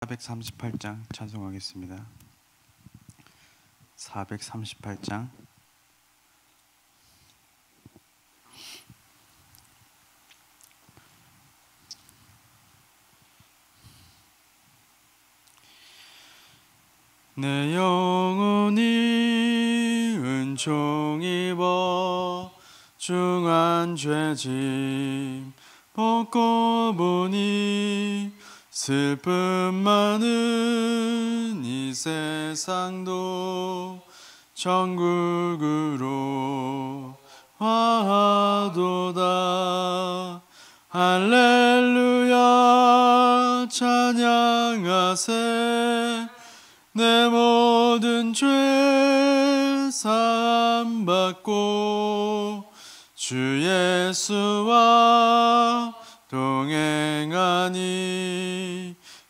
438장 찬송하겠습니다. 438장. 내 영혼이 은총 입어 중한 죄짐 벗고 보니 슬픔 많은 이 세상도 천국으로 화하도다. 할렐루야 찬양하세. 내 모든 죄 사함 받고 주 예수와 동행하니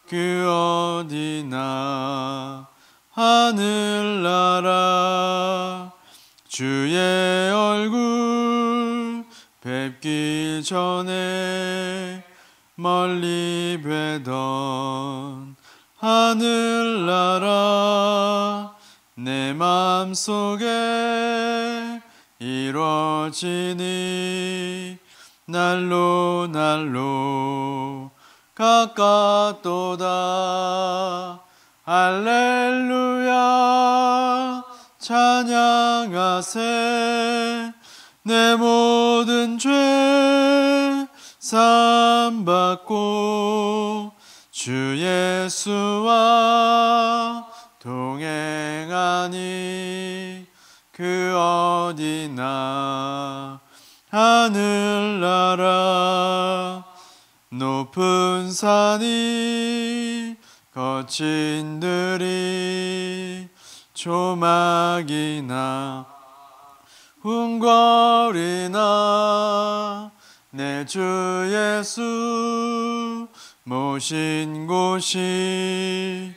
그 어디나 하늘나라. 주의 얼굴 뵙기 전에 멀리 뵈던 하늘나라. 내 맘속에 이루어지니 날로 날로 가깝도다. 할렐루야 찬양하세. 내 모든 죄 사함 받고 주 예수와 동행하니 그 어디나 하늘나라. 높은 산이 거친 들이 조막이나 궁궐이나 내 주 예수 모신 곳이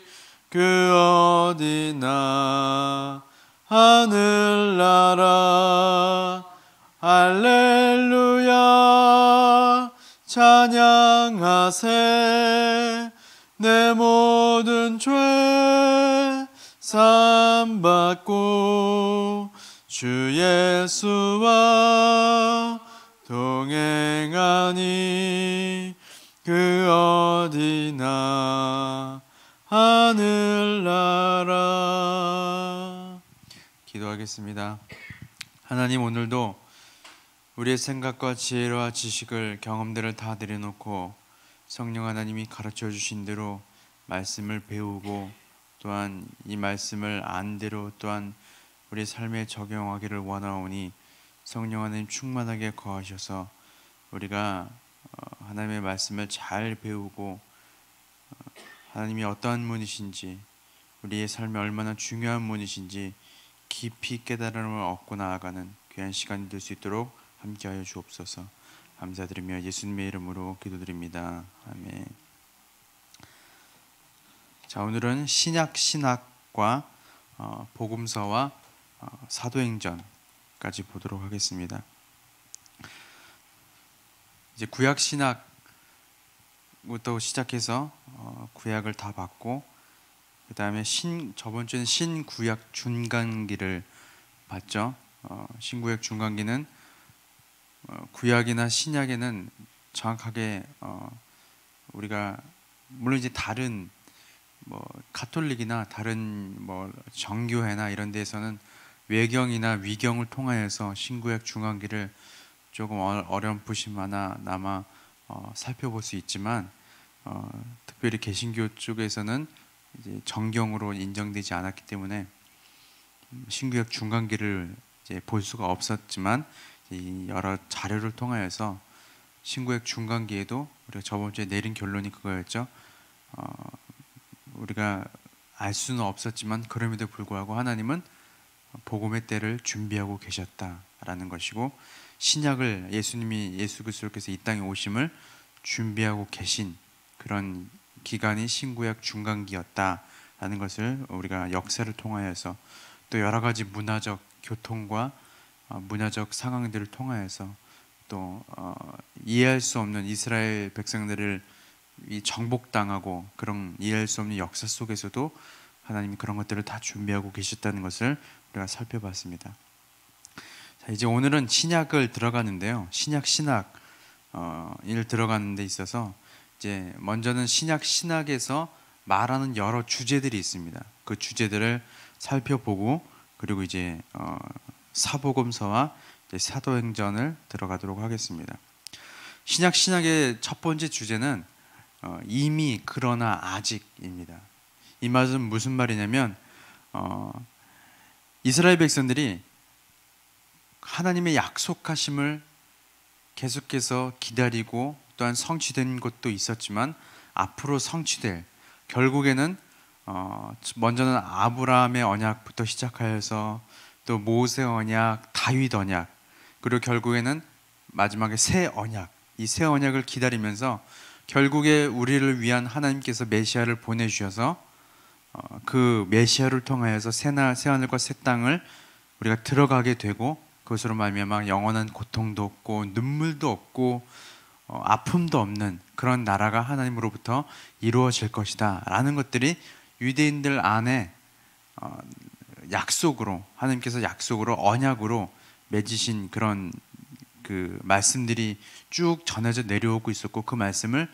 그 어디나 하늘나라. 할렐루야 찬양하세. 내 모든 죄 사함 받고 주 예수와 동행하니 그 어디나 하늘나라. 기도하겠습니다. 하나님, 오늘도 우리의 생각과 지혜와 지식을, 경험들을 다 내려놓고 성령 하나님이 가르쳐 주신 대로 말씀을 배우고 또한 이 말씀을 안 대로 또한 우리 삶에 적용하기를 원하오니 성령 하나님 충만하게 거하셔서 우리가 하나님의 말씀을 잘 배우고 하나님이 어떠한 분이신지, 우리의 삶에 얼마나 중요한 분이신지 깊이 깨달음을 얻고 나아가는 귀한 시간이 될 수 있도록 함께하여 주옵소서. 감사드리며 예수님의 이름으로 기도드립니다. 아멘. 자, 오늘은 신약 신학과 복음서와 사도행전까지 보도록 하겠습니다. 이제 구약 신학부터 시작해서 구약을 다 봤고, 그 다음에 저번 주에는 신구약 중간기를 봤죠. 신구약 중간기는 구약이나 신약에는 정확하게 우리가 물론 이제 다른 가톨릭이나 다른 정교회나 이런 데에서는 외경이나 위경을 통하여서 신구약 중간기를 조금 어렴풋이나마 살펴볼 수 있지만 특별히 개신교 쪽에서는 이제 정경으로 인정되지 않았기 때문에 신구약 중간기를 이제 볼 수가 없었지만 여러 자료를 통하여서 신구약 중간기에도 우리가 저번 주에 내린 결론이 그거였죠. 우리가 알 수는 없었지만 그럼에도 불구하고 하나님은 복음의 때를 준비하고 계셨다라는 것이고, 신약을 예수 그리스도께서 이 땅에 오심을 준비하고 계신 그런 기간이 신구약 중간기였다라는 것을 우리가 역사를 통하여서 또 여러 가지 문화적 교통과 문화적 상황들을 통하여서 또 이해할 수 없는 이스라엘 백성들을 이 정복당하고 그런 이해할 수 없는 역사 속에서도 하나님이 그런 것들을 다 준비하고 계셨다는 것을 우리가 살펴봤습니다. 자, 이제 오늘은 신약을 들어가는데요. 신약 일 들어가는 데 있어서 이제 먼저는 신약에서 말하는 여러 주제들이 있습니다. 그 주제들을 살펴보고 그리고 이제 사복음서와 이제 사도행전을 들어가도록 하겠습니다. 신약의 첫 번째 주제는 이미 그러나 아직입니다. 이 말은 무슨 말이냐면 이스라엘 백성들이 하나님의 약속하심을 계속해서 기다리고 또한 성취된 것도 있었지만 앞으로 성취될, 결국에는 먼저는 아브라함의 언약부터 시작하여서 또 모세 언약, 다윗 언약, 그리고 결국에는 마지막에 새 언약, 이 새 언약을 기다리면서 결국에 우리를 위한 하나님께서 메시아를 보내주셔서 그 메시아를 통하여서 새 하늘과 새 땅을 우리가 들어가게 되고 그것으로 말미암아 영원한 고통도 없고 눈물도 없고 아픔도 없는 그런 나라가 하나님으로부터 이루어질 것이다 라는 것들이 유대인들 안에 약속으로, 하나님께서 약속으로 언약으로 맺으신 그런 그 말씀들이 쭉 전해져 내려오고 있었고, 그 말씀을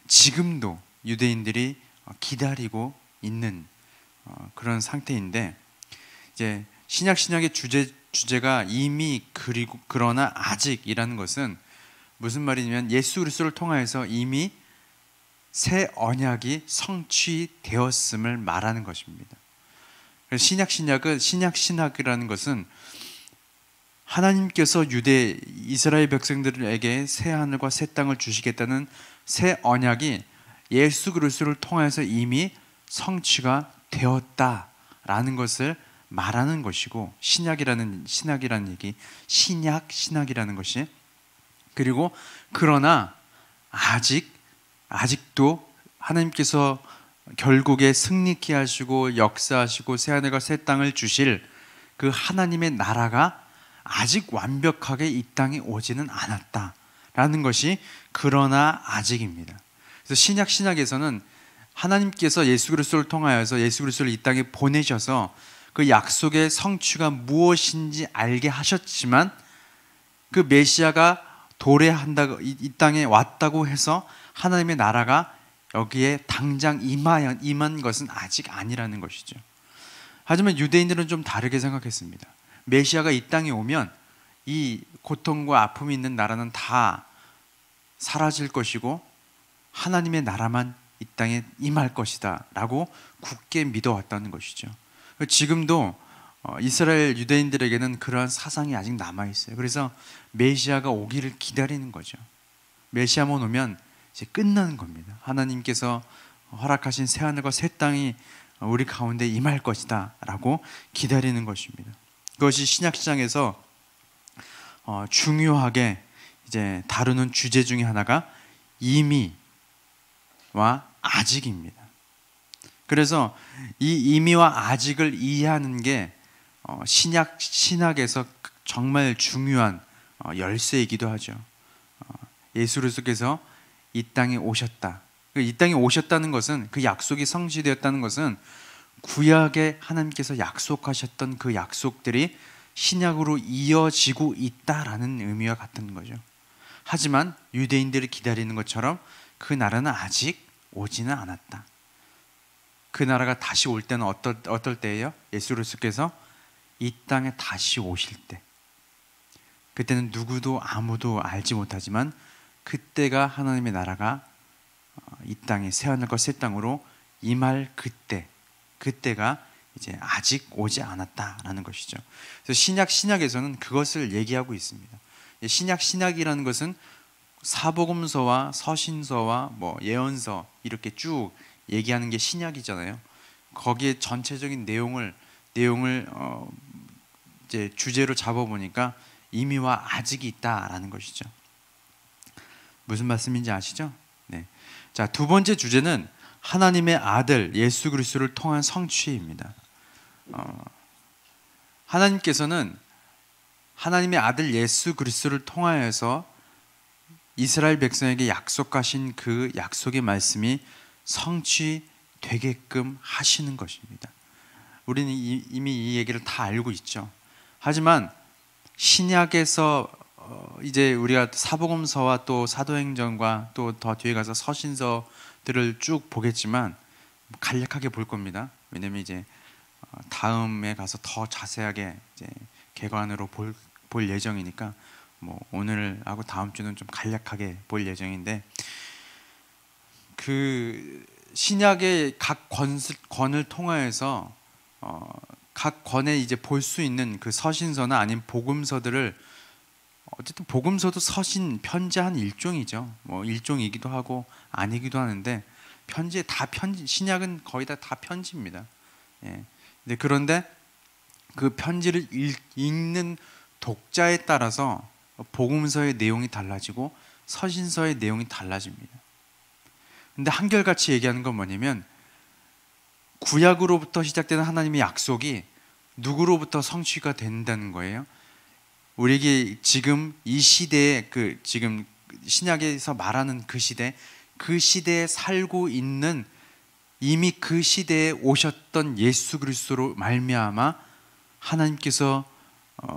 지금도 유대인들이 기다리고 있는 그런 상태인데, 이제 신약의 주제가 이미 그리고 그러나 아직이라는 것은 무슨 말이냐면 예수 그리스도를 통하여서 이미 새 언약이 성취되었음을 말하는 것입니다. 신약이라는 것은 하나님께서 이스라엘 백성들에게 새 하늘과 새 땅을 주시겠다는 새 언약이 예수 그리스도를 통해서 이미 성취가 되었다라는 것을 말하는 것이고, 신약이라는 얘기, 신약이라는 것이, 그리고 그러나 아직도 하나님께서 결국에 승리케 하시고 역사하시고 새 하늘과 새 땅을 주실 그 하나님의 나라가 아직 완벽하게 이 땅에 오지는 않았다라는 것이 그러나 아직입니다. 그래서 신약에서는 하나님께서 예수 그리스도를 통하여서 예수 그리스도를 이 땅에 보내셔서 그 약속의 성취가 무엇인지 알게 하셨지만, 그 메시아가 도래한다고 이 땅에 왔다고 해서 하나님의 나라가 여기에 당장 임한 것은 아직 아니라는 것이죠. 하지만 유대인들은 좀 다르게 생각했습니다. 메시아가 이 땅에 오면 이 고통과 아픔이 있는 나라는 다 사라질 것이고 하나님의 나라만 이 땅에 임할 것이다 라고 굳게 믿어왔다는 것이죠. 지금도 이스라엘 유대인들에게는 그러한 사상이 아직 남아있어요. 그래서 메시아가 오기를 기다리는 거죠. 메시아만 오면 이제 끝나는 겁니다. 하나님께서 허락하신 새하늘과 새 땅이 우리 가운데 임할 것이다 라고 기다리는 것입니다. 그것이 신약시장에서 중요하게 이제 다루는 주제 중에 하나가 이미와 아직입니다. 그래서 이 이미와 아직을 이해하는 게 신약에서 정말 중요한 열쇠이기도 하죠. 예수 그리스도께서 이 땅에 오셨다. 이 땅에 오셨다는 것은, 그 약속이 성취되었다는 것은 구약에 하나님께서 약속하셨던 그 약속들이 신약으로 이어지고 있다라는 의미와 같은 거죠. 하지만 유대인들이 기다리는 것처럼 그 나라는 아직 오지는 않았다. 그 나라가 다시 올 때는 어떨 때예요? 예수 그리스도께서 이 땅에 다시 오실 때, 그때는 누구도 아무도 알지 못하지만 그때가 하나님의 나라가 이 땅에 새하늘과 새 땅으로 임할 그때가 이제 아직 오지 않았다라는 것이죠. 그래서 신약에서는 그것을 얘기하고 있습니다. 신약이라는 것은 사복음서와 서신서와 뭐 예언서 이렇게 쭉 얘기하는 게 신약이잖아요. 거기에 전체적인 내용을 이제 주제로 잡아보니까 이미와 아직이 있다라는 것이죠. 무슨 말씀인지 아시죠? 네. 자, 두 번째 주제는 하나님의 아들 예수 그리스도를 통한 성취입니다. 하나님께서는 하나님의 아들 예수 그리스도를 통하여서 이스라엘 백성에게 약속하신 그 약속의 말씀이 성취되게끔 하시는 것입니다. 우리는 이미 이 얘기를 다 알고 있죠. 하지만 신약에서 이제 우리가 사복음서와 또 사도행전과 또 더 뒤에 가서 서신서들을 쭉 보겠지만 간략하게 볼 겁니다. 왜냐면 이제 다음에 가서 더 자세하게 이제 개관으로 볼 예정이니까 뭐 오늘하고 다음 주는 좀 간략하게 볼 예정인데, 그 신약의 각 권을 통하여서 각 권에 이제 볼 수 있는 그 서신서나 아니면 복음서들을, 어쨌든 복음서도 서신 편지 한 일종이죠. 뭐 일종이기도 하고 아니기도 하는데 편지 다 편지, 신약은 거의 다 편지입니다. 예. 그런데 그 편지를 읽는 독자에 따라서 복음서의 내용이 달라지고 서신서의 내용이 달라집니다. 근데 한결같이 얘기하는 건 뭐냐면, 구약으로부터 시작되는 하나님의 약속이 누구로부터 성취가 된다는 거예요. 우리에게 지금 이 시대에, 지금 신약에서 말하는 그 시대에 살고 있는, 이미 그 시대에 오셨던 예수 그리스도로 말미암아 하나님께서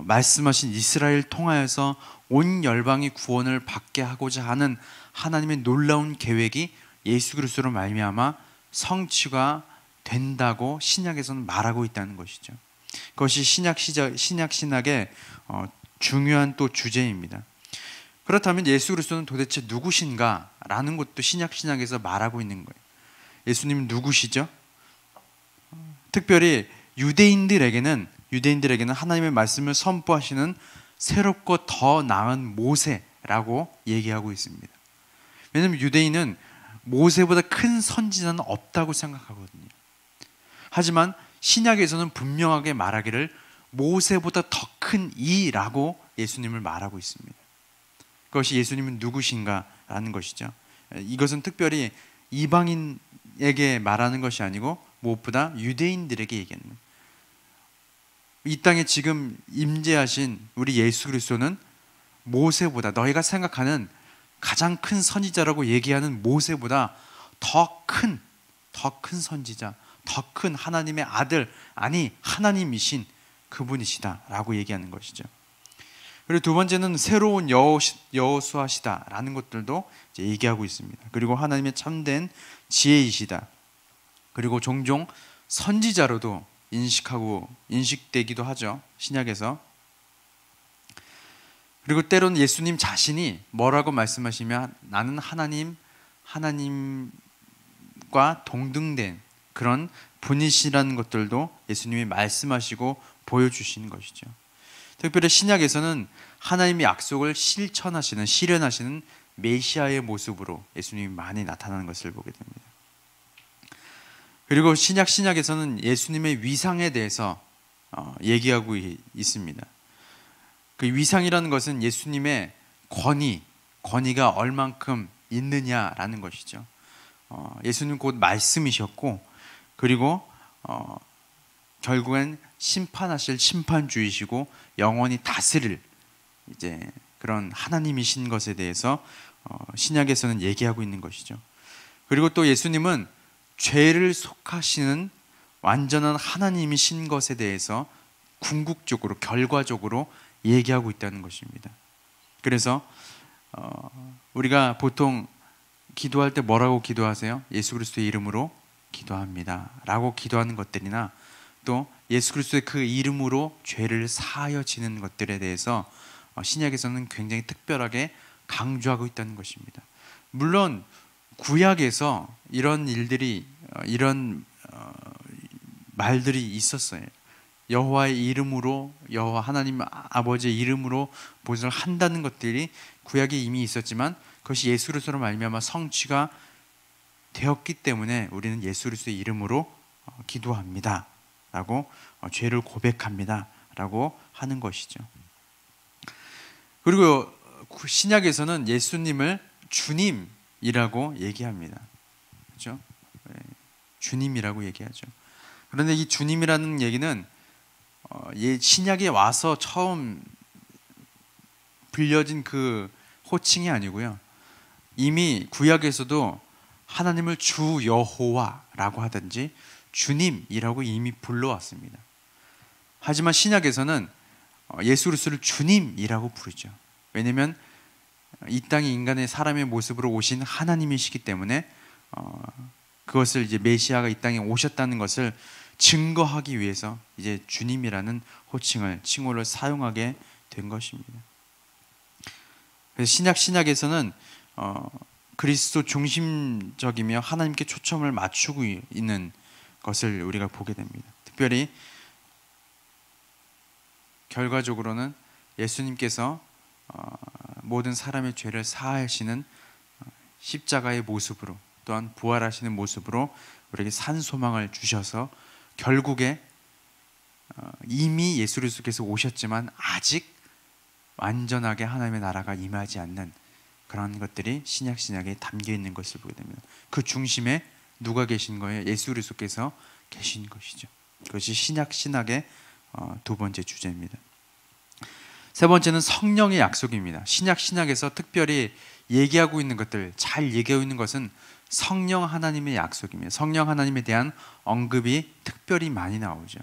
말씀하신 이스라엘 통하여서 온 열방이 구원을 받게 하고자 하는 하나님의 놀라운 계획이 예수 그리스도로 말미암아 성취가 된다고 신약에서는 말하고 있다는 것이죠. 그것이 신약의 중요한 또 주제입니다. 그렇다면 예수 그리스도는 도대체 누구신가라는 것도 신약에서 말하고 있는 거예요. 예수님은 누구시죠? 특별히 유대인들에게는 하나님의 말씀을 선포하시는 새롭고 더 나은 모세라고 얘기하고 있습니다. 왜냐하면 유대인은 모세보다 큰 선지자는 없다고 생각하거든요. 하지만 신약에서는 분명하게 말하기를 모세보다 더 큰 이라고 예수님을 말하고 있습니다. 그것이 예수님은 누구신가라는 것이죠. 이것은 특별히 이방인에게 말하는 것이 아니고 무엇보다 유대인들에게 얘기하는 거예요. 이 땅에 지금 임재하신 우리 예수 그리스도는 모세보다, 너희가 생각하는 가장 큰 선지자라고 얘기하는 모세보다 더 큰 선지자, 더 큰 하나님의 아들, 아니 하나님이신 그분이시다라고 얘기하는 것이죠. 그리고 두 번째는 새로운 여호수아시다라는 것들도 이제 얘기하고 있습니다. 그리고 하나님의 참된 지혜이시다. 그리고 종종 선지자로도 인식되기도 하죠, 신약에서. 그리고 때로는 예수님 자신이 뭐라고 말씀하시면, 나는 하나님과 동등된 그런 분이시라는 것들도 예수님이 말씀하시고 보여주시는 것이죠. 특별히 신약에서는 하나님의 약속을 실현하시는 메시아의 모습으로 예수님이 많이 나타나는 것을 보게 됩니다. 그리고 신약에서는 예수님의 위상에 대해서 얘기하고 있습니다. 그 위상이라는 것은 예수님의 권위가 얼만큼 있느냐라는 것이죠. 예수님 곧 말씀이셨고, 그리고 결국엔 심판하실 심판주이시고 영원히 다스릴 이제 그런 하나님이신 것에 대해서 신약에서는 얘기하고 있는 것이죠. 그리고 또 예수님은 죄를 속하시는 완전한 하나님이신 것에 대해서 궁극적으로, 결과적으로 얘기하고 있다는 것입니다. 그래서 우리가 보통 기도할 때 뭐라고 기도하세요? 예수 그리스도의 이름으로 기도합니다 라고 기도하는 것들이나, 또 예수 그리스도의 그 이름으로 죄를 사하여 지는 것들에 대해서 신약에서는 굉장히 특별하게 강조하고 있다는 것입니다. 물론 구약에서 이런 말들이 있었어요. 여호와의 이름으로, 여호와 하나님 아버지의 이름으로 무엇을 한다는 것들이 구약에 이미 있었지만, 그것이 예수 그리스도로 말미암아 성취가 되었기 때문에 우리는 예수 그리스도의 이름으로 기도합니다 라고, 죄를 고백합니다 라고 하는 것이죠. 그리고 신약에서는 예수님을 주님이라고 얘기합니다. 그렇죠? 주님이라고 얘기하죠. 그런데 이 주님이라는 얘기는 신약에 와서 처음 불려진 그 호칭이 아니고요, 이미 구약에서도 하나님을 주 여호와라고 하든지 주님이라고 이미 불러왔습니다. 하지만 신약에서는 예수 그리스도를 주님이라고 부르죠. 왜냐하면 이 땅에 인간의 사람의 모습으로 오신 하나님이시기 때문에 그것을 이제 메시아가 이 땅에 오셨다는 것을 증거하기 위해서 이제 주님이라는 칭호를 사용하게 된 것입니다. 그래서 신약에서는 그리스도 중심적이며 하나님께 초점을 맞추고 있는 것을 우리가 보게 됩니다. 특별히 결과적으로는 예수님께서 모든 사람의 죄를 사하시는 십자가의 모습으로 또한 부활하시는 모습으로 우리에게 산 소망을 주셔서 결국에 이미 예수 그리스도께서 오셨지만 아직 완전하게 하나님의 나라가 임하지 않는 그런 것들이 신약에 담겨 있는 것을 보게 됩니다. 그 중심에 누가 계신 거예요? 예수 그리스도께서 계신 것이죠. 그것이 신약의 두 번째 주제입니다. 세 번째는 성령의 약속입니다. 신약에서 특별히 얘기하고 있는 것들, 잘 얘기하고 있는 것은 성령 하나님의 약속입니다. 성령 하나님에 대한 언급이 특별히 많이 나오죠.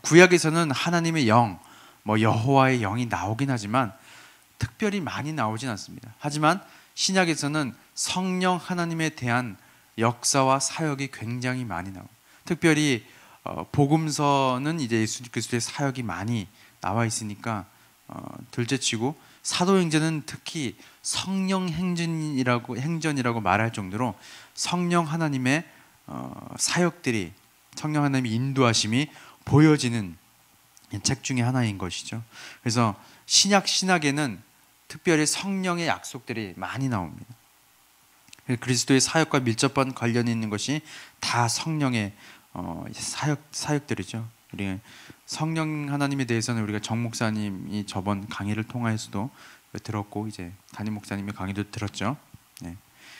구약에서는 하나님의 영, 여호와의 영이 나오긴 하지만 특별히 많이 나오진 않습니다. 하지만 신약에서는 성령 하나님에 대한 역사와 사역이 굉장히 많이 나옵니다. 특별히 복음서는 이제 예수 그리스도의 사역이 많이 나와 있으니까 둘째치고 사도행전은 특히 성령 행전이라고 말할 정도로 성령 하나님의 사역들이, 성령 하나님의 인도하심이 보여지는 책 중에 하나인 것이죠. 그래서 신약에는 특별히 성령의 약속들이 많이 나옵니다. 그리스도의 사역과 밀접한 관련이 있는 것이 다 성령의 사역들이죠. 우리 성령 하나님에 대해서는 우리가 정 목사님이 저번 강의를 통해서도 들었고 이제 담임 목사님의 강의도 들었죠. 네.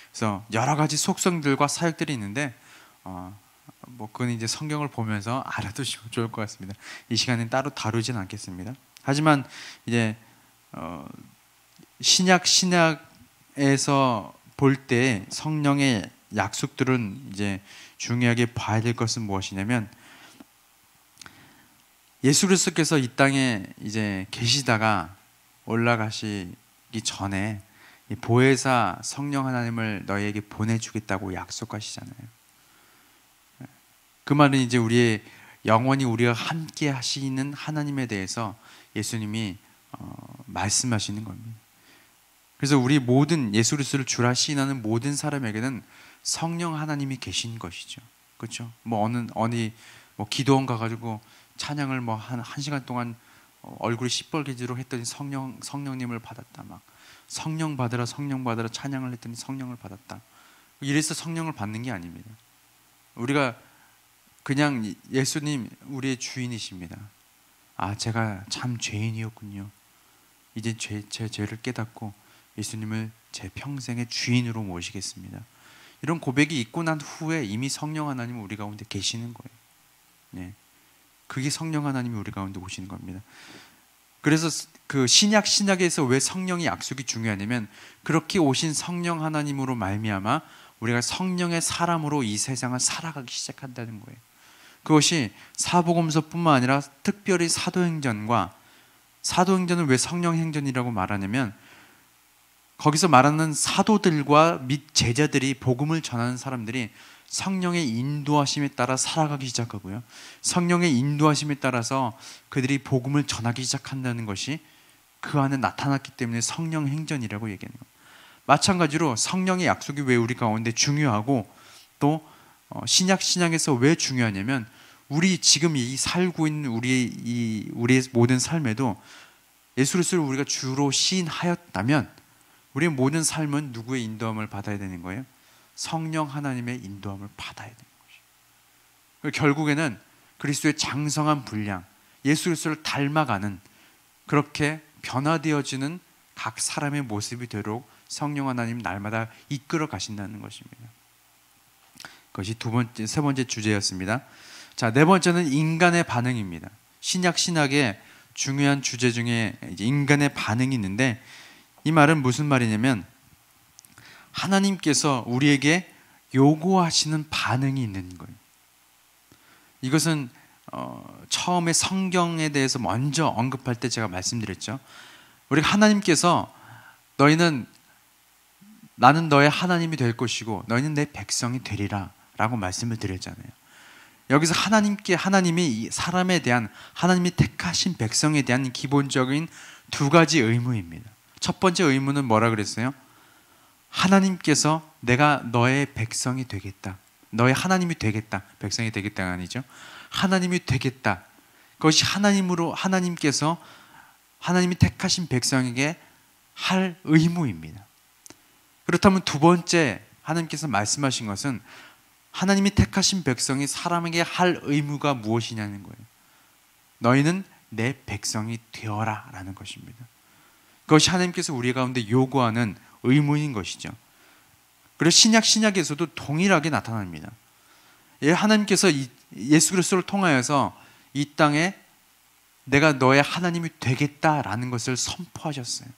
그래서 여러 가지 속성들과 사역들이 있는데 그건 이제 성경을 보면서 알아두시면 좋을 것 같습니다. 이 시간엔 따로 다루진 않겠습니다. 하지만 이제 신약에서 볼 때 성령의 약속들은 이제 중요하게 봐야 될 것은 무엇이냐면 예수 그리스도께서 이 땅에 이제 계시다가 올라가시기 전에 이 보혜사 성령 하나님을 너희에게 보내주겠다고 약속하시잖아요. 그 말은 이제 우리의 영원히 우리가 함께 하시는 하나님에 대해서 예수님이 말씀하시는 겁니다. 그래서 우리 모든 예수 그리스도를 주라 시인하는 모든 사람에게는 성령 하나님이 계신 것이죠. 그렇죠? 어디 기도원 가가지고 찬양을 한 시간 동안 얼굴이 시뻘개지도록 했더니 성령님을 받았다. 막 성령 받으라 찬양을 했더니 성령을 받았다. 이래서 성령을 받는 게 아닙니다. 우리가 그냥 예수님 우리의 주인이십니다. 제가 참 죄인이었군요. 이제 제 죄를 깨닫고 예수님을 제 평생의 주인으로 모시겠습니다. 이런 고백이 있고 난 후에 이미 성령 하나님은 우리 가운데 계시는 거예요. 네. 그게 성령 하나님이 우리 가운데 오시는 겁니다. 그래서 그 신약에서 왜 성령의 약속이 중요하냐면 그렇게 오신 성령 하나님으로 말미암아 우리가 성령의 사람으로 이 세상을 살아가기 시작한다는 거예요. 그것이 사복음서뿐만 아니라 특별히 사도행전을 왜 성령 행전이라고 말하냐면 거기서 말하는 사도들과 및 제자들이 복음을 전하는 사람들이 성령의 인도하심에 따라 살아가기 시작하고요. 성령의 인도하심에 따라서 그들이 복음을 전하기 시작한다는 것이 그 안에 나타났기 때문에 성령 행전이라고 얘기하는 거예요. 마찬가지로 성령의 약속이 왜 우리 가운데 중요하고 또 신약에서 왜 중요하냐면 우리 지금 살고 있는 우리의 모든 삶에도 예수 그리스도를 우리가 주로 시인하였다면 우리의 모든 삶은 누구의 인도함을 받아야 되는 거예요? 성령 하나님의 인도함을 받아야 되는 것이죠. 결국에는 그리스도의 장성한 분량, 예수 그리스도를 닮아가는 그렇게 변화되어지는 각 사람의 모습이 되도록 성령 하나님 날마다 이끌어 가신다는 것입니다. 그것이 세 번째 주제였습니다. 자, 네 번째는 인간의 반응입니다. 신약의 중요한 주제 중에 이제 인간의 반응이 있는데 이 말은 무슨 말이냐면 하나님께서 우리에게 요구하시는 반응이 있는 거예요. 이것은 처음에 성경에 대해서 먼저 언급할 때 제가 말씀드렸죠. 우리 하나님께서 나는 너의 하나님이 될 것이고 너희는 내 백성이 되리라 라고 말씀을 드렸잖아요. 여기서 하나님이 사람에 대한, 하나님이 택하신 백성에 대한 기본적인 두 가지 의무입니다. 첫 번째 의무는 뭐라 그랬어요? 하나님께서 내가 너의 백성이 되겠다, 너의 하나님이 되겠다, 백성이 되겠다가 아니죠. 하나님이 되겠다. 그것이 하나님께서 하나님이 택하신 백성에게 할 의무입니다. 그렇다면 두 번째 하나님께서 말씀하신 것은 하나님이 택하신 백성이 사람에게 할 의무가 무엇이냐는 거예요. 너희는 내 백성이 되어라 라는 것입니다. 그것이 하나님께서 우리 가운데 요구하는 의무인 것이죠. 그리고 신약에서도 동일하게 나타납니다. 하나님께서 예수 그리스도를 통하여서 이 땅에 내가 너의 하나님이 되겠다라는 것을 선포하셨어요.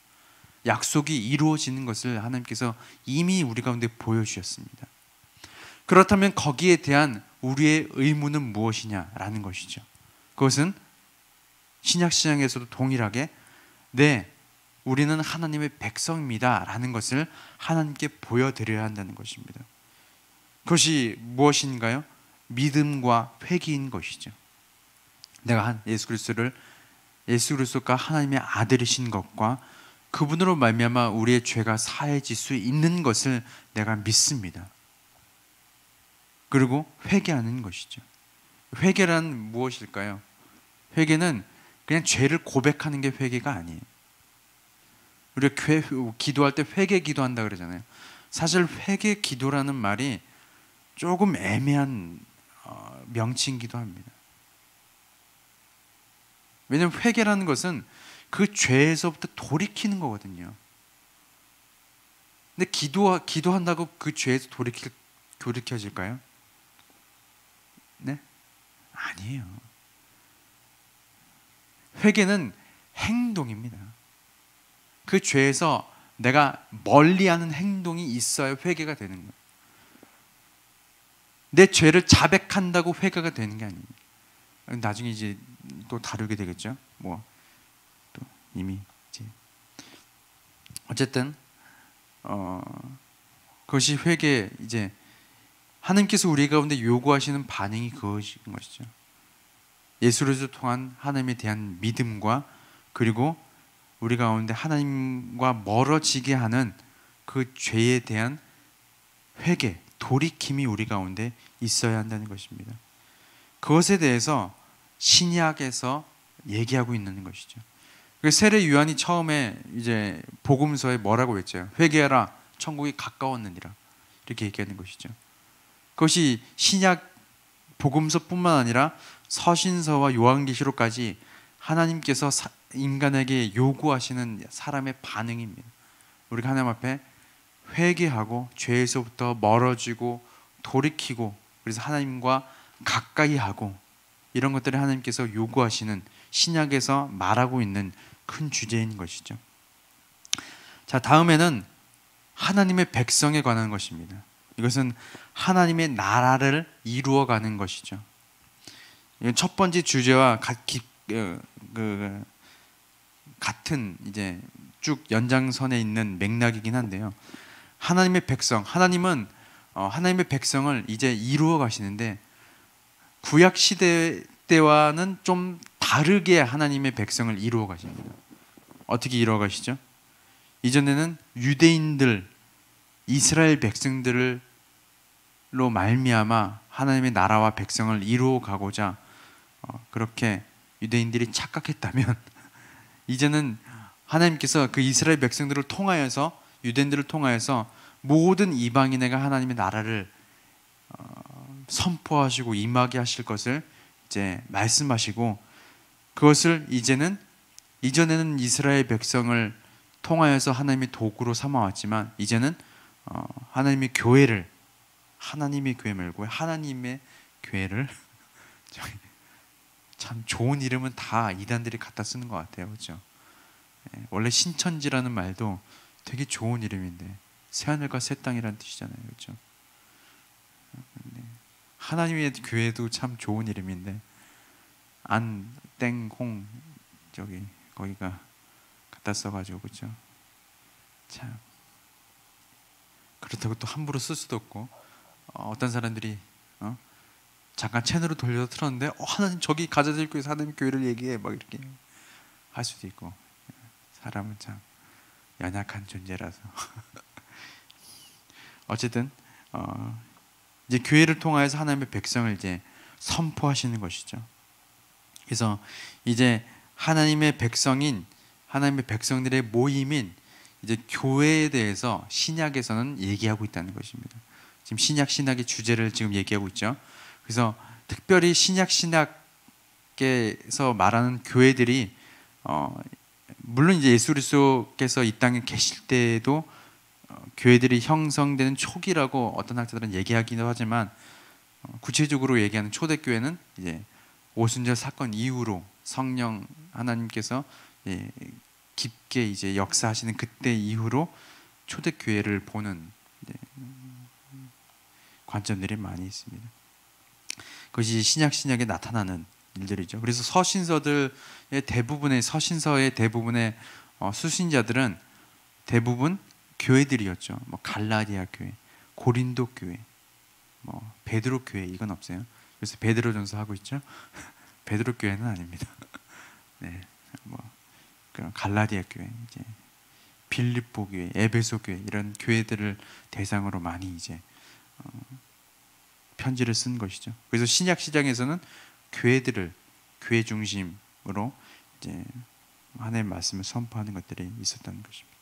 약속이 이루어지는 것을 하나님께서 이미 우리 가운데 보여주셨습니다. 그렇다면 거기에 대한 우리의 의무는 무엇이냐라는 것이죠. 그것은 신약시장에서도 동일하게 우리는 하나님의 백성입니다 라는 것을 하나님께 보여드려야 한다는 것입니다. 그것이 무엇인가요? 믿음과 회개인 것이죠. 내가 예수 그리스도가 하나님의 아들이신 것과 그분으로 말미암아 우리의 죄가 사해질 수 있는 것을 내가 믿습니다. 그리고 회개하는 것이죠. 회개란 무엇일까요? 회개는 그냥 죄를 고백하는 게 회개가 아니에요. 우리가 기도할 때 회개 기도한다 그러잖아요. 사실 회개 기도라는 말이 조금 애매한 명칭이기도 합니다. 왜냐하면 회개라는 것은 그 죄에서부터 돌이키는 거거든요. 근데 기도한다고 그 죄에서 돌이켜질까요? 네? 아니에요. 회개는 행동입니다. 그 죄에서 내가 멀리하는 행동이 있어야 회개가 되는 거예요. 내 죄를 자백한다고 회개가 되는 게 아닙니다. 나중에 이제 또 다루게 되겠죠. 또 이미 이제 어쨌든 그것이 회개, 이제 하나님께서 우리 가운데 요구하시는 반응이 그것인 것이죠. 예수를 통한 하나님에 대한 믿음과 그리고 우리 가운데 하나님과 멀어지게 하는 그 죄에 대한 회개, 돌이킴이 우리 가운데 있어야 한다는 것입니다. 그것에 대해서 신약에서 얘기하고 있는 것이죠. 세례 요한이 처음에 이제 복음서에 뭐라고 했죠? 회개하라, 천국이 가까웠느니라, 이렇게 얘기하는 것이죠. 그것이 신약 복음서뿐만 아니라 서신서와 요한계시록까지 하나님께서 인간에게 요구하시는 사람의 반응입니다. 우리가 하나님 앞에 회개하고 죄에서부터 멀어지고 돌이키고, 그래서 하나님과 가까이 하고, 이런 것들이 하나님께서 요구하시는, 신약에서 말하고 있는 큰 주제인 것이죠. 자, 다음에는 하나님의 백성에 관한 것입니다. 이것은 하나님의 나라를 이루어가는 것이죠. 첫 번째 주제와 같은 이제 쭉 연장선에 있는 맥락이긴 한데요. 하나님의 백성, 하나님은 하나님의 백성을 이제 이루어 가시는데, 구약 시대 때와는 좀 다르게 하나님의 백성을 이루어 가십니다. 어떻게 이루어 가시죠? 이전에는 유대인들, 이스라엘 백성들로 말미암아 하나님의 나라와 백성을 이루어 가고자 그렇게 유대인들이 착각했다면, 이제는 하나님께서 그 이스라엘 백성들을 통하여서, 유대인들을 통하여서 모든 이방인에게 하나님의 나라를 선포하시고 임하게 하실 것을 이제 말씀하시고, 그것을 이전에는 이스라엘 백성을 통하여서 하나님의 도구로 삼아왔지만, 이제는 하나님의 교회를, 하나님의 교회 말고 하나님의 교회를 참 좋은 이름은 다 이단들이 갖다 쓰는 것 같아요. 그렇죠? 원래 신천지라는 말도 되게 좋은 이름인데 새하늘과 새 땅이라는 뜻이잖아요, 그렇죠? 하나님의 교회도 참 좋은 이름인데 안, 땡, 홍 저기 거기가 갖다 써가지고 그렇죠? 참 그렇다고 또 함부로 쓸 수도 없고 어떤 사람들이 잠깐 채널을 돌려서 틀었는데 하나님 저기 가자들 교회에서 하나님 교회를 얘기해 막 이렇게 할 수도 있고 사람은 참 연약한 존재라서 어쨌든 이제 교회를 통하여서 하나님의 백성을 이제 선포하시는 것이죠. 그래서 이제 하나님의 백성인 하나님의 백성들의 모임인 이제 교회에 대해서 신약에서는 얘기하고 있다는 것입니다. 지금 신약의 주제를 지금 얘기하고 있죠. 그래서 특별히 신약에서 말하는 교회들이 물론 이제 예수 그리스도께서 이 땅에 계실 때에도 교회들이 형성되는 초기라고 어떤 학자들은 얘기하기도 하지만 구체적으로 얘기하는 초대교회는 이제 오순절 사건 이후로 성령 하나님께서 깊게 이제 역사하시는 그때 이후로 초대교회를 보는 관점들이 많이 있습니다. 그것이 신약에 나타나는 일들이죠. 그래서 서신서의 대부분의 수신자들은 대부분 교회들이었죠. 뭐 갈라디아 교회, 고린도 교회, 뭐 베드로 교회 이건 없어요. 그래서 베드로전서 하고 있죠. 베드로 교회는 아닙니다. 네, 뭐 그런 갈라디아 교회, 이제 빌립보 교회, 에베소 교회 이런 교회들을 대상으로 많이 이제 편지를 쓴 것이죠. 그래서 신약 시장에서는 교회 중심으로 이제 하나님의 말씀을 선포하는 것들이 있었다는 것입니다.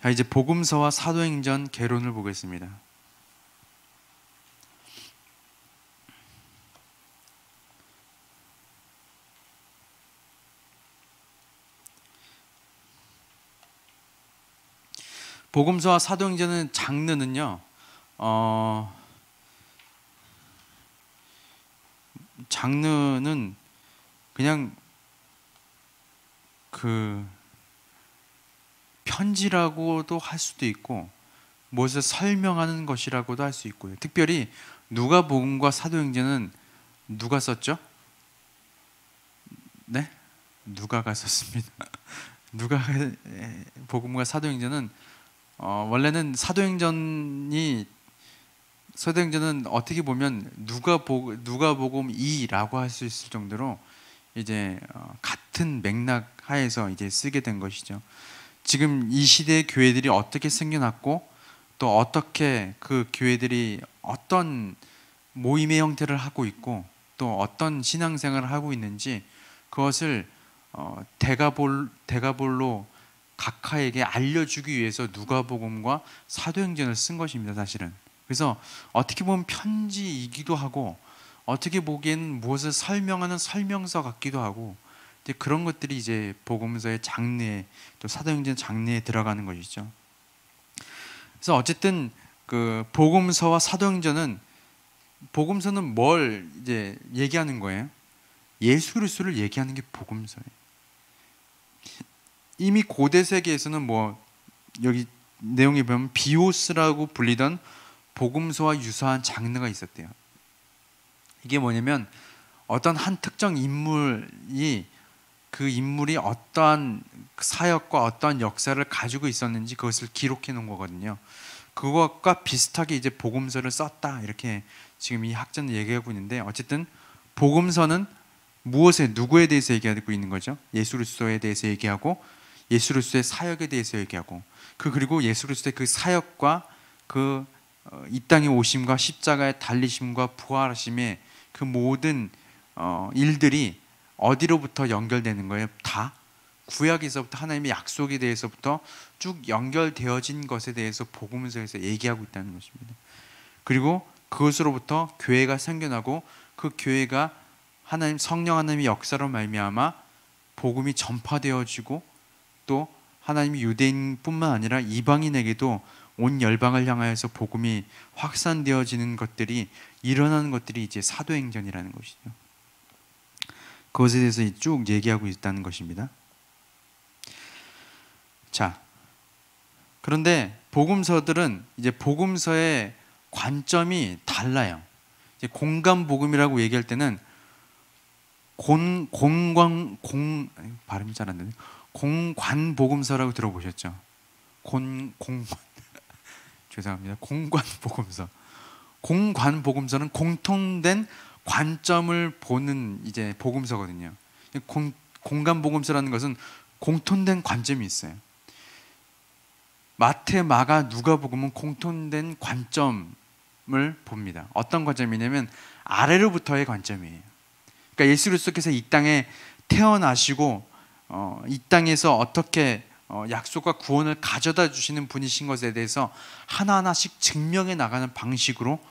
자, 이제 복음서와 사도행전 개론을 보겠습니다. 복음서와 사도행전은 장르는요, 장르는 그냥 그 편지라고도 할 수도 있고 무엇을 설명하는 것이라고도 할 수 있고요. 특별히 누가복음과 사도행전은 누가 썼죠? 네? 누가가 썼습니다. 누가복음과 사도행전은 원래는 사도행전은 어떻게 보면 누가복음 2라고 할 수 있을 정도로 이제 같은 맥락 하에서 이제 쓰게 된 것이죠. 지금 이 시대의 교회들이 어떻게 생겨났고 또 어떻게 그 교회들이 어떤 모임의 형태를 하고 있고 또 어떤 신앙생활을 하고 있는지 그것을 대가볼로 각하에게 알려주기 위해서 누가복음과 사도행전을 쓴 것입니다, 사실은. 그래서 어떻게 보면 편지이기도 하고 어떻게 보기에는 무엇을 설명하는 설명서 같기도 하고 이제 그런 것들이 이제 복음서의 장르에 또 사도행전 장르에 들어가는 것이죠. 그래서 어쨌든 그 복음서와 사도행전은 복음서는 뭘 이제 얘기하는 거예요? 예수 그리스도를 얘기하는 게 복음서예요. 이미 고대 세계에서는 뭐 여기 내용에 보면 비오스라고 불리던 복음서와 유사한 장르가 있었대요. 이게 뭐냐면 어떤 한 특정 인물이 그 인물이 어떠한 사역과 어떠한 역사를 가지고 있었는지 그것을 기록해 놓은 거거든요. 그것과 비슷하게 이제 복음서를 썼다 이렇게 지금 이 학자는 얘기하고 있는데 어쨌든 복음서는 누구에 대해서 얘기하고 있는 거죠? 예수 그리스도에 대해서 얘기하고 예수 그리스도의 사역에 대해서 얘기하고 그리고 예수 그리스도의 그 사역과 그 이 땅에 오심과 십자가의 달리심과 부활하심의 그 모든 일들이 어디로부터 연결되는 거예요? 다 구약에서부터 하나님의 약속에 대해서부터 쭉 연결되어진 것에 대해서 복음서에서 얘기하고 있다는 것입니다. 그리고 그것으로부터 교회가 생겨나고 그 교회가 하나님 성령 하나님의 역사로 말미암아 복음이 전파되어지고 또 하나님이 유대인뿐만 아니라 이방인에게도 온 열방을 향하여서 복음이 확산되어지는 것들이 일어나는 것들이 이제 사도행전이라는 것이죠. 그것에 대해서 쭉 얘기하고 있다는 것입니다. 자, 그런데 복음서들은 이제 복음서의 관점이 달라요. 이제 공간 복음이라고 얘기할 때는 발음이 잘 안 되네. 공관 복음서라고 들어보셨죠? 공관 죄송합니다. 공관 복음서. 공관 복음서는 공통된 관점을 보는 이제 복음서거든요. 공간 복음서라는 것은 공통된 관점이 있어요. 마태, 마가, 누가복음은 공통된 관점을 봅니다. 어떤 관점이냐면 아래로부터의 관점이에요. 그러니까 예수 그리스도께서 이 땅에 태어나시고 이 땅에서 어떻게 약속과 구원을 가져다 주시는 분이신 것에 대해서 하나하나씩 증명해 나가는 방식으로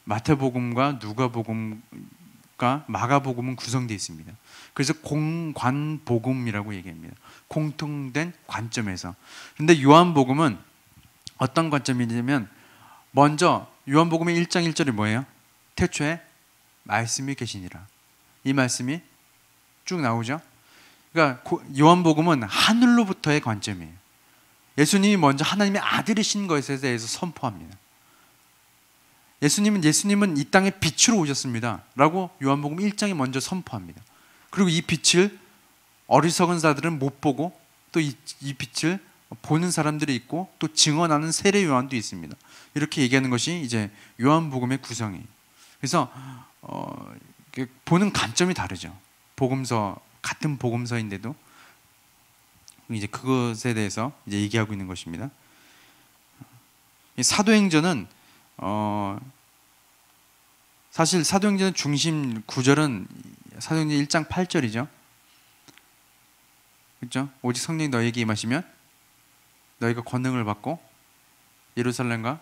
마태복음과 누가복음과 마가복음은 구성되어 있습니다. 그래서 공관복음이라고 얘기합니다. 공통된 관점에서. 그런데 요한복음은 어떤 관점이냐면 먼저 요한복음의 1장 1절이 뭐예요? 태초에 말씀이 계시니라. 이 말씀이 쭉 나오죠. 그러니까 요한복음은 하늘로부터의 관점이에요. 예수님이 먼저 하나님의 아들이신 것에 대해서 선포합니다. 예수님은 이 땅에 빛으로 오셨습니다 라고 요한복음 1장에 먼저 선포합니다. 그리고 이 빛을 어리석은 자들은 못 보고 또 이 빛을 보는 사람들이 있고 또 증언하는 세례 요한도 있습니다. 이렇게 얘기하는 것이 이제 요한복음의 구성이에요. 그래서 보는 관점이 다르죠. 복음서 같은 복음서인데도 이제 그것에 대해서 이제 얘기하고 있는 것입니다. 사도행전은 사실 사도행전 중심 구절은 사도행전 1장 8절이죠. 그렇죠? 오직 성령이 너희에게 임하시면 너희가 권능을 받고 예루살렘과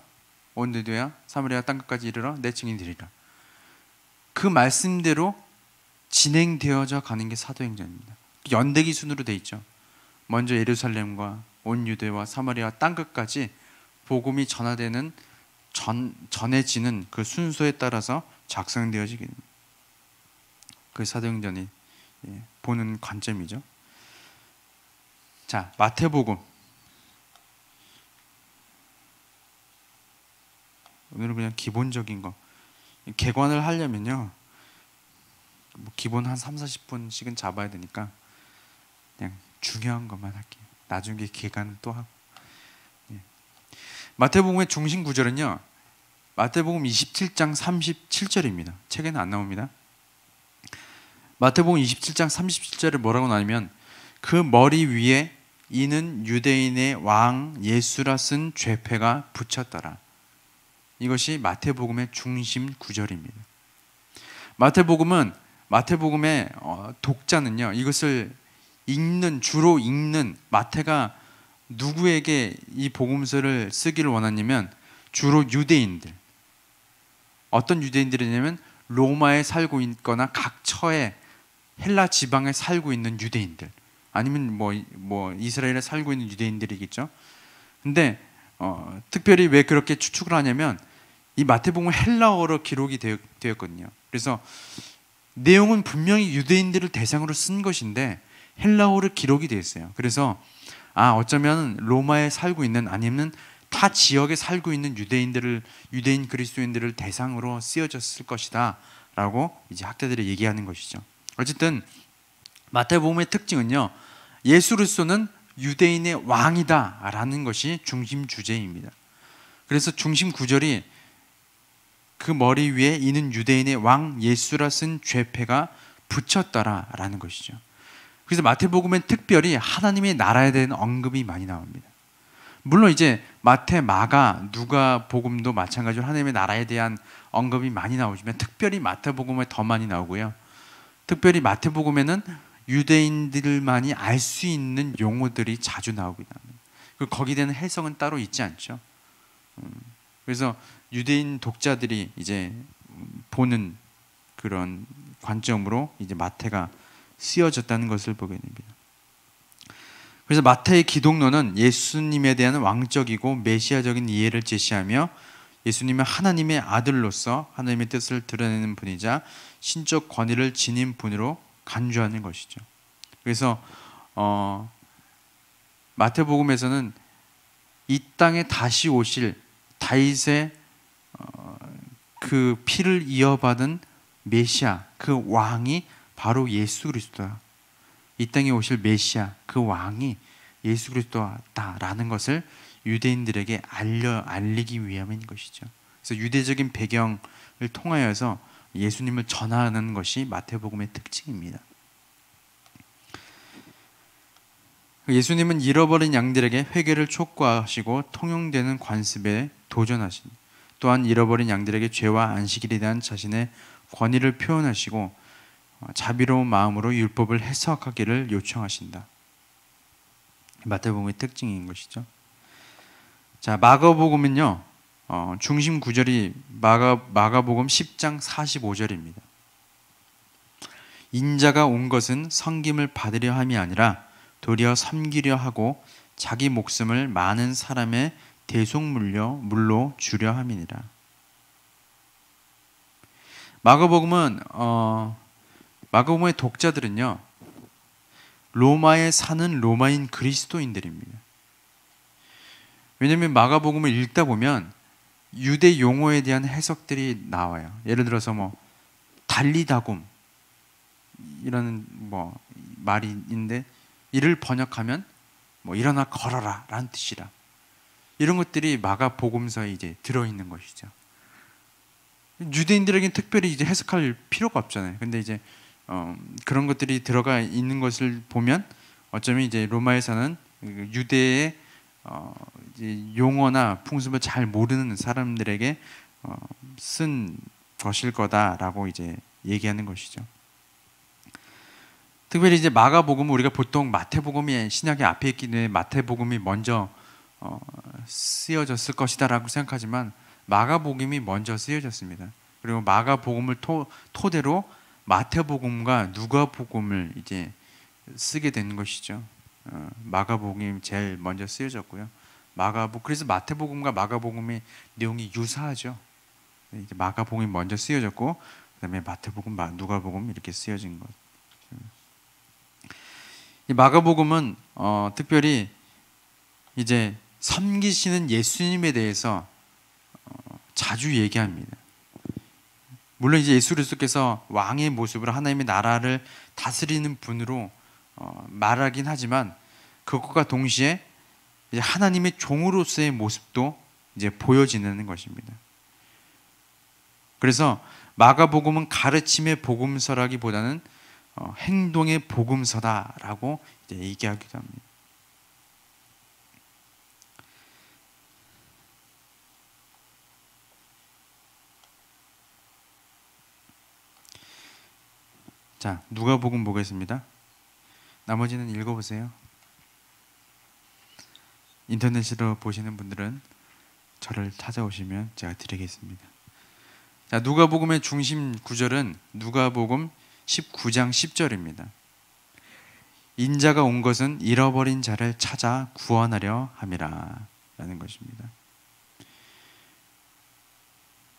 온 유대야 사마리아 땅끝까지 이르러 내 증인이 되리라. 그 말씀대로 진행되어져 가는 게 사도행전입니다. 연대기 순으로 돼 있죠. 먼저 예루살렘과 온 유대와 사마리아 땅끝까지 복음이 전해지는 그 순서에 따라서 작성되어지게 됩니다. 그 사도행전이 보는 관점이죠. 자, 마태복음. 오늘은 그냥 기본적인 거. 개관을 하려면요, 뭐 기본 한 30-40분씩은 잡아야 되니까 그냥 중요한 것만 할게요. 나중에 개관은 또 하고. 마태복음의 중심 구절은요, 마태복음 27장 37절입니다. 책에는 안 나옵니다. 마태복음 27장 37절에 뭐라고 나오냐면 그 머리 위에 이는 유대인의 왕 예수라 쓴 죄패가 붙였더라. 이것이 마태복음의 중심 구절입니다. 마태복음의 독자는요, 이것을 주로 읽는 마태가 누구에게 이 복음서를 쓰기를 원하냐면 주로 유대인들. 어떤 유대인들이냐면 로마에 살고 있거나 각처에 헬라 지방에 살고 있는 유대인들, 아니면 뭐 이스라엘에 살고 있는 유대인들이겠죠. 근데 특별히 왜 그렇게 추측을 하냐면 이 마태복음은 헬라어로 기록이 되었거든요. 그래서 내용은 분명히 유대인들을 대상으로 쓴 것인데 헬라어로 기록이 되어 있어요. 그래서 어쩌면 로마에 살고 있는, 아니면 타 지역에 살고 있는 유대인 그리스도인들을 대상으로 쓰여졌을 것이다 라고 이제 학자들이 얘기하는 것이죠. 어쨌든 마태복음의 특징은요, 예수 그리스도는 유대인의 왕이다 라는 것이 중심 주제입니다. 그래서 중심 구절이 그 머리 위에 이는 유대인의 왕 예수라 쓴 죄패가 붙였더라 라는 것이죠. 그래서 마태복음엔 특별히 하나님의 나라에 대한 언급이 많이 나옵니다. 물론 이제 마태, 마가, 누가복음도 마찬가지로 하나님의 나라에 대한 언급이 많이 나오지만 특별히 마태복음에 더 많이 나오고요. 특별히 마태복음에는 유대인들만이 알 수 있는 용어들이 자주 나오기도 합니다. 거기에 대한 해석은 따로 있지 않죠. 그래서 유대인 독자들이 이제 보는 그런 관점으로 이제 마태가 쓰여졌다는 것을 보게 됩니다. 그래서 마태의 기독론은 예수님에 대한 왕적이고 메시아적인 이해를 제시하며 예수님은 하나님의 아들로서 하나님의 뜻을 드러내는 분이자 신적 권위를 지닌 분으로 간주하는 것이죠. 그래서 마태복음에서는 이 땅에 다시 오실 다윗의 그 피를 이어받은 메시아, 그 왕이 바로 예수 그리스도다. 이 땅에 오실 메시아, 그 왕이 예수 그리스도다라는 것을 유대인들에게 알리기 위함인 것이죠. 그래서 유대적인 배경을 통하여서 예수님을 전하는 것이 마태복음의 특징입니다. 예수님은 잃어버린 양들에게 회개를 촉구하시고 통용되는 관습에 도전하신, 또한 잃어버린 양들에게 죄와 안식일에 대한 자신의 권위를 표현하시고 자비로운 마음으로 율법을 해석하기를 요청하신다. 마태복음의 특징인 것이죠. 자, 마가복음은요, 중심 구절이 마가복음 10장 45절입니다. 인자가 온 것은 섬김을 받으려 함이 아니라 도리어 섬기려 하고 자기 목숨을 많은 사람의 대속물로 주려 함이니라. 마가복음의 독자들은요, 로마에 사는 로마인 그리스도인들입니다. 왜냐하면 마가복음을 읽다 보면 유대 용어에 대한 해석들이 나와요. 예를 들어서 달리다굼 이런 말이 있는데, 이를 번역하면 일어나 걸어라 라는 뜻이라. 이런 것들이 마가복음서에 이제 들어있는 것이죠. 유대인들에게는 특별히 이제 해석할 필요가 없잖아요. 근데 이제 그런 것들이 들어가 있는 것을 보면 어쩌면 이제 로마에 사는 유대의 이제 용어나 풍습을 잘 모르는 사람들에게 쓴 것일 거다라고 이제 얘기하는 것이죠. 특별히 이제 마가복음은 우리가 보통 마태복음이 신약의 앞에 있기 때문에 마태복음이 먼저 쓰여졌을 것이다라고 생각하지만 마가복음이 먼저 쓰여졌습니다. 그리고 마가복음을 토대로 마태복음과 누가복음을 이제 쓰게 된 것이죠. 마가복음이 제일 먼저 쓰여졌고요. 그래서 마태복음과 마가복음의 내용이 유사하죠. 이제 마가복음이 먼저 쓰여졌고, 그다음에 마태복음, 누가복음 이렇게 쓰여진 것. 이 마가복음은 특별히 이제 섬기시는 예수님에 대해서 자주 얘기합니다. 물론 이제 예수 그리스도께서 왕의 모습으로 하나님의 나라를 다스리는 분으로 말하긴 하지만, 그것과 동시에 이제 하나님의 종으로서의 모습도 이제 보여지는 것입니다. 그래서 마가복음은 가르침의 복음서라기보다는 행동의 복음서다라고 이제 얘기하기도 합니다. 자, 누가복음 보겠습니다. 나머지는 읽어보세요. 인터넷으로 보시는 분들은 저를 찾아오시면 제가 드리겠습니다. 자, 누가복음의 중심 구절은 누가복음 19장 10절입니다. 인자가 온 것은 잃어버린 자를 찾아 구원하려 함이라 라는 것입니다.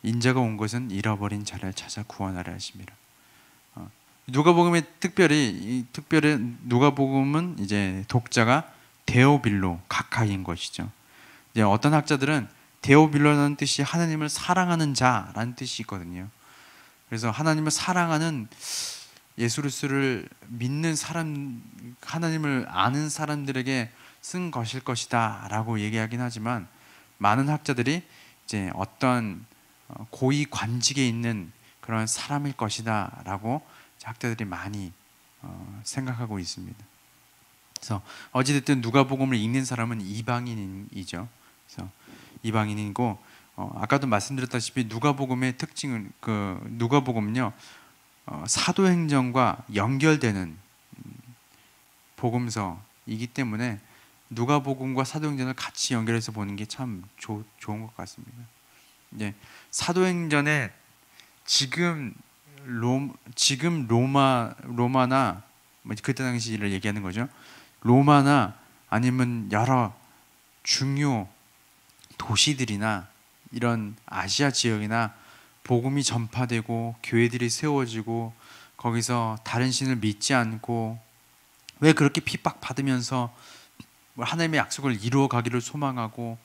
인자가 온 것은 잃어버린 자를 찾아 구원하려 하심이라. 누가복음의 특별히 누가복음은 이제 독자가 데오빌로 가까이인 것이죠. 이제 어떤 학자들은 데오빌로라는 뜻이 하나님을 사랑하는 자라는 뜻이 있거든요. 그래서 하나님을 사랑하는 예수 그리스도를 믿는 사람, 하나님을 아는 사람들에게 쓴 것일 것이다라고 얘기하긴 하지만, 많은 학자들이 이제 어떤 고위 관직에 있는 그런 사람일 것이다라고 학자들이 많이 생각하고 있습니다. 그래서 어찌됐든 누가복음을 읽는 사람은 이방인이죠. 그래서 이방인이고, 아까도 말씀드렸다시피 누가복음의 특징은 누가복음은요, 사도행전과 연결되는 복음서이기 때문에 누가복음과 사도행전을 같이 연결해서 보는 게 참 좋은 것 같습니다. 이제 사도행전에 지금 로마나 그때 당시를 얘기하는 거죠. 로마나 아니면 여러 중요 도시들이나 이런 아시아 지역이나 복음이 전파되고 교회들이 세워지고, 거기서 다른 신을 믿지 않고 왜 그렇게 핍박받으면서 하나님의 약속을 이루어 가기를 소망하고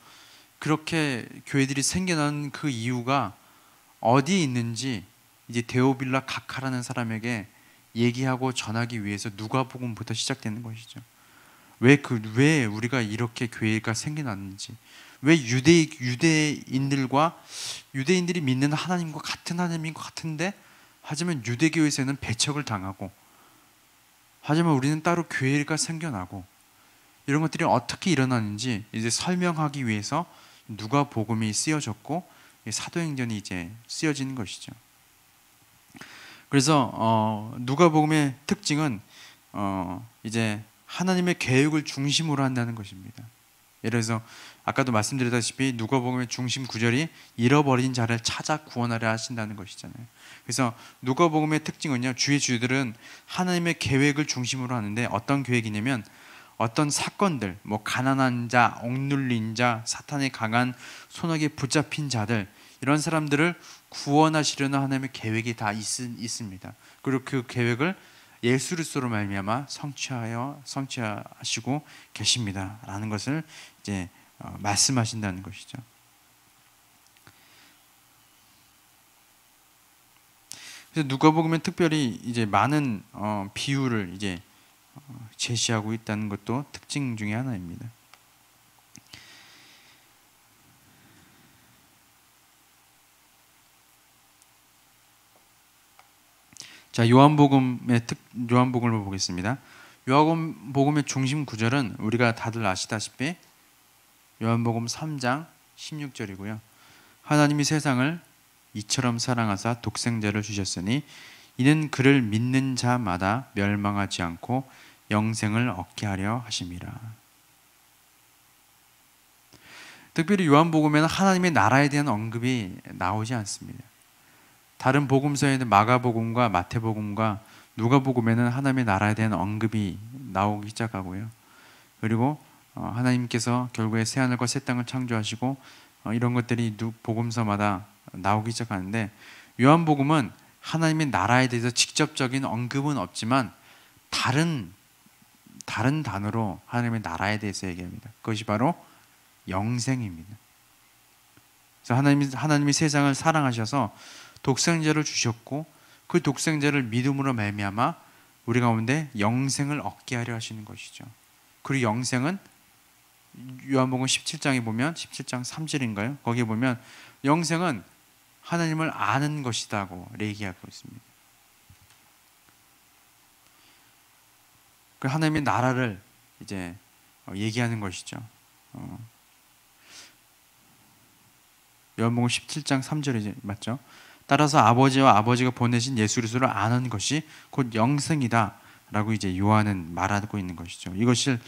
그렇게 교회들이 생겨난 그 이유가 어디에 있는지 이제 데오빌라 각하라는 사람에게 얘기하고 전하기 위해서 누가복음부터 시작되는 것이죠. 왜 우리가 이렇게 교회가 생겨났는지, 왜 유대인들이 믿는 하나님과 같은 하나님인 것 같은데, 하지만 유대교에서는 배척을 당하고, 하지만 우리는 따로 교회가 생겨나고, 이런 것들이 어떻게 일어나는지 이제 설명하기 위해서 누가복음이 쓰여졌고 사도행전이 이제 쓰여지는 것이죠. 그래서 누가복음의 특징은 이제 하나님의 계획을 중심으로 한다는 것입니다. 예를 들어서 아까도 말씀드렸다시피 누가복음의 중심 구절이 잃어버린 자를 찾아 구원하려 하신다는 것이잖아요. 그래서 누가복음의 특징은요, 주의 주들은 하나님의 계획을 중심으로 하는데 어떤 계획이냐면 어떤 사건들, 뭐 가난한 자, 억눌린 자, 사탄에 강한 손아귀에 붙잡힌 자들, 이런 사람들을 구원하시려는 하나님의 계획이 다 있습니다. 그리고 그 계획을 예수 그리스도로 말미암아 성취하시고 계십니다라는 것을 이제 말씀하신다는 것이죠. 그래서 누가복음은 특별히 이제 많은 비유를 이제 제시하고 있다는 것도 특징 중에 하나입니다. 자, 요한복음을 보겠습니다. 요한복음의 중심 구절은 우리가 다들 아시다시피 요한복음 3장 16절이고요. 하나님이 세상을 이처럼 사랑하사 독생자를 주셨으니 이는 그를 믿는 자마다 멸망하지 않고 영생을 얻게 하려 하심이라. 특별히 요한복음에는 하나님의 나라에 대한 언급이 나오지 않습니다. 다른 복음서에는 마가복음과 마태복음과 누가복음에는 하나님의 나라에 대한 언급이 나오기 시작하고요. 그리고 하나님께서 결국에 새하늘과 새 땅을 창조하시고 이런 것들이 복음서마다 나오기 시작하는데, 요한복음은 하나님의 나라에 대해서 직접적인 언급은 없지만 다른 단어로 하나님의 나라에 대해서 얘기합니다. 그것이 바로 영생입니다. 그래서 하나님이 세상을 사랑하셔서 독생자를 주셨고 그 독생자를 믿음으로 말미암아 우리 가운데 영생을 얻게 하려 하시는 것이죠. 그리고 영생은 요한복음 17장에 보면 17장 3절인가요? 거기에 보면 영생은 하나님을 아는 것이다고 얘기하고 있습니다. 그 하나님의 나라를 이제 얘기하는 것이죠. 요한복음 17장 3절이 맞죠? 따라서 아버지와 아버지가 보내신 예수 그리스도를 아는 것이 곧 영생이다 라고 이제 요한은 말하고 있는 것이죠. 이것을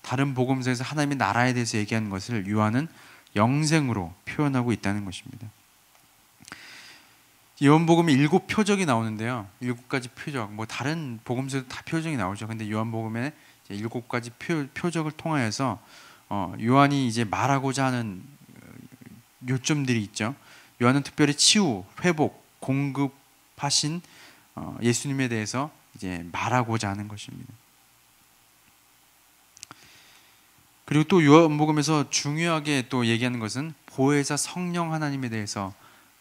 다른 복음서에서 하나님의 나라에 대해서 얘기하는 것을 요한은 영생으로 표현하고 있다는 것입니다. 요한복음에 7표적이 나오는데요. 7가지 표적, 뭐 다른 복음서에도 다 표적이 나오죠. 근데 요한복음에 7가지 표적을 통하여서 요한이 이제 말하고자 하는 요점들이 있죠. 요한은 특별히 치유, 회복, 공급하신 예수님에 대해서 이제 말하고자 하는 것입니다. 그리고 또 요한복음에서 중요하게 또 얘기하는 것은 보혜사 성령 하나님에 대해서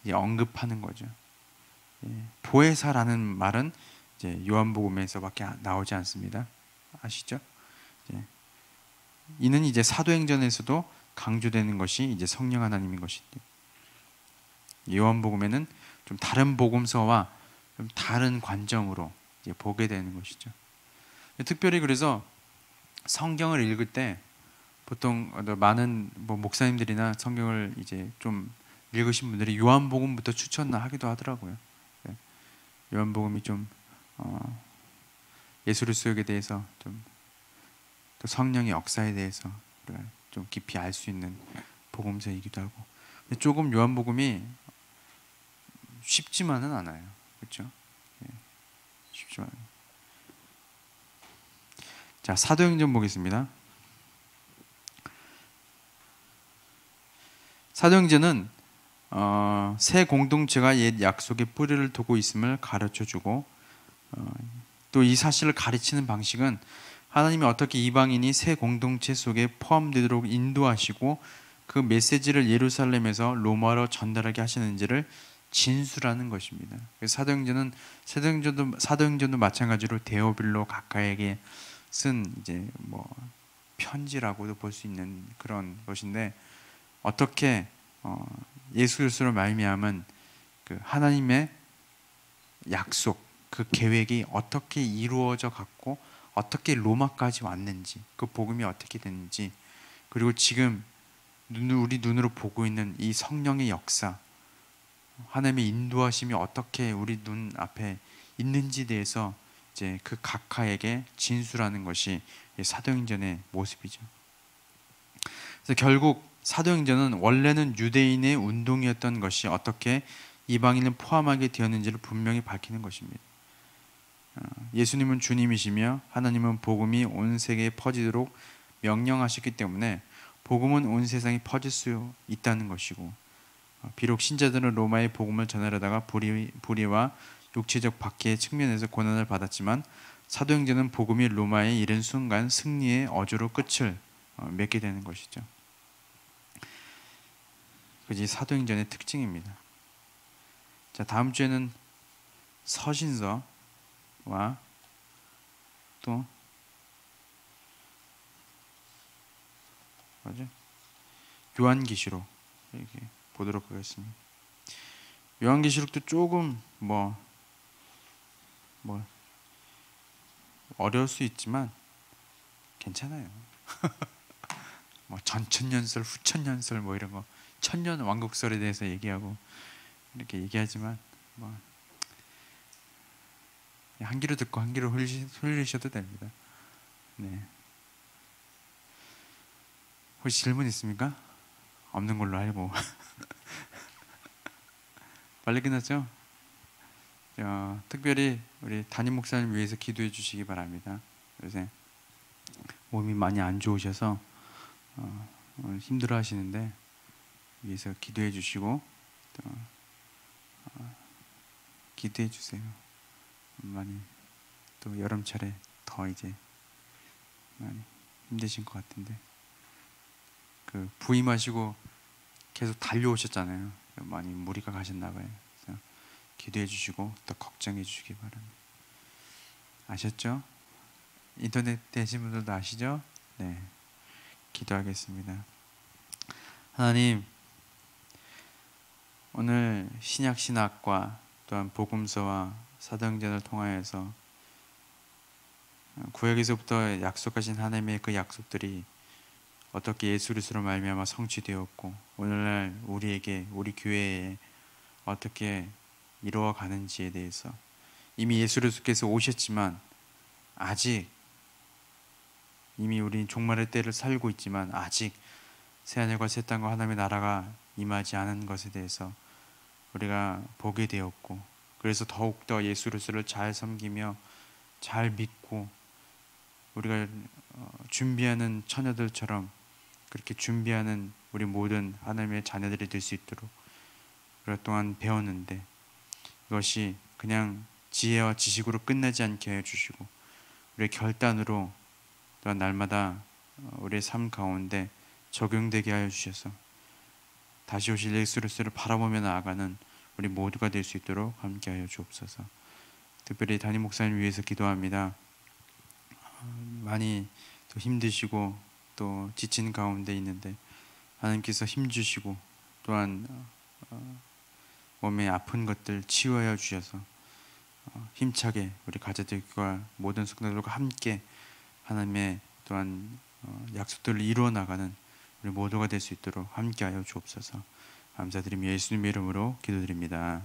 이제 언급하는 거죠. 보혜사라는 말은 이제 요한복음에서밖에 나오지 않습니다. 아시죠? 이는 이제 사도행전에서도 강조되는 것이 이제 성령 하나님인 것인데, 요한복음에는 좀 다른 복음서와 좀 다른 관점으로 이제 보게 되는 것이죠. 특별히 그래서 성경을 읽을 때 보통 많은 목사님들이나 성경을 이제 좀 읽으신 분들이 요한복음부터 추천하기도 하더라고요. 요한복음이 좀 예수 그리스도에 대해서 좀 또 성령의 역사에 대해서 우리가 좀 깊이 알 수 있는 복음서이기도 하고, 근데 조금 요한복음이 쉽지만은 않아요. 그렇죠? 쉽지만. 자, 사도행전 보겠습니다. 사도행전은 새 공동체가 옛 약속의 뿌리를 두고 있음을 가르쳐주고, 또 이 사실을 가르치는 방식은 하나님이 어떻게 이방인이 새 공동체 속에 포함되도록 인도하시고 그 메시지를 예루살렘에서 로마로 전달하게 하시는지를 진술하는 것입니다. 사도행전도 마찬가지로 데오빌로 각하에게 쓴 이제 뭐 편지라고도 볼 수 있는 그런 것인데, 어떻게 예수 그리스도로 말미암은 그 하나님의 약속, 그 계획이 어떻게 이루어져 갔고 어떻게 로마까지 왔는지, 그 복음이 어떻게 됐는지, 그리고 지금 우리 눈으로 보고 있는 이 성령의 역사, 하나님의 인도하심이 어떻게 우리 눈 앞에 있는지에 대해서 이제 그 각하에게 진술하는 것이 사도행전의 모습이죠. 그래서 결국 사도행전은 원래는 유대인의 운동이었던 것이 어떻게 이방인을 포함하게 되었는지를 분명히 밝히는 것입니다. 예수님은 주님이시며 하나님은 복음이 온 세계에 퍼지도록 명령하셨기 때문에 복음은 온 세상에 퍼질 수 있다는 것이고, 비록 신자들은 로마의 복음을 전하려다가 불의와 육체적 박해의 측면에서 고난을 받았지만 사도행전은 복음이 로마에 이른 순간 승리의 어조로 끝을 맺게 되는 것이죠. 그것이 사도행전의 특징입니다. 자, 다음 주에는 서신서와 또 요한계시록 이렇게 보도록 하겠습니다. 요한계시록도 조금 뭐 어려울 수 있지만 괜찮아요. 뭐 전천년설, 후천년설 뭐 이런 거, 천년 왕국설에 대해서 얘기하고 이렇게 얘기하지만 뭐 한 귀로 듣고 한 귀로 흘리셔도 됩니다. 네. 혹시 질문 있습니까? 없는 걸로 알고. 빨리 끝났죠? 특별히 우리 담임 목사님 위해서 기도해 주시기 바랍니다. 요새 몸이 많이 안 좋으셔서 힘들어 하시는데 위해서 기도해 주시고 또 기도해 주세요. 많이 또 여름철에 더 이제 많이 힘드신 것 같은데, 그 부임하시고 계속 달려오셨잖아요. 많이 무리가 가셨나 봐요. 그래서 기도해 주시고 또 걱정해 주시기 바랍니다. 아셨죠? 인터넷 되신 분들도 아시죠? 네, 기도하겠습니다. 하나님, 오늘 신약신학과 또한 복음서와 사도행전을 통하여서 구약에서부터 약속하신 하나님의 그 약속들이 어떻게 예수 그리스도로 말미암아 성취되었고 오늘날 우리에게, 우리 교회에 어떻게 이루어 가는지에 대해서, 이미 예수 그리스도께서 오셨지만 아직, 이미 우리는 종말의 때를 살고 있지만 아직 새하늘과 새 땅과 하나님의 나라가 임하지 않은 것에 대해서 우리가 보게 되었고, 그래서 더욱더 예수 그리스도를 잘 섬기며 잘 믿고 우리가 준비하는 처녀들처럼 그렇게 준비하는 우리 모든 하나님의 자녀들이 될 수 있도록 오랫동안 배웠는데, 이것이 그냥 지혜와 지식으로 끝나지 않게 해주시고 우리의 결단으로 또한 날마다 우리의 삶 가운데 적용되게 하여 주셔서 다시 오실 예수 그리스도를 바라보며 나아가는 우리 모두가 될 수 있도록 함께하여 주옵소서. 특별히 담임 목사님 위해서 기도합니다. 많이 또 힘드시고 또 지친 가운데 있는데 하나님께서 힘주시고 또한 몸에 아픈 것들 치유하여 주셔서 힘차게 우리 가족들과 모든 성도들과 함께 하나님의 또한 약속들을 이루어 나가는 우리 모두가 될 수 있도록 함께하여 주옵소서. 감사드리며 예수님의 이름으로 기도드립니다.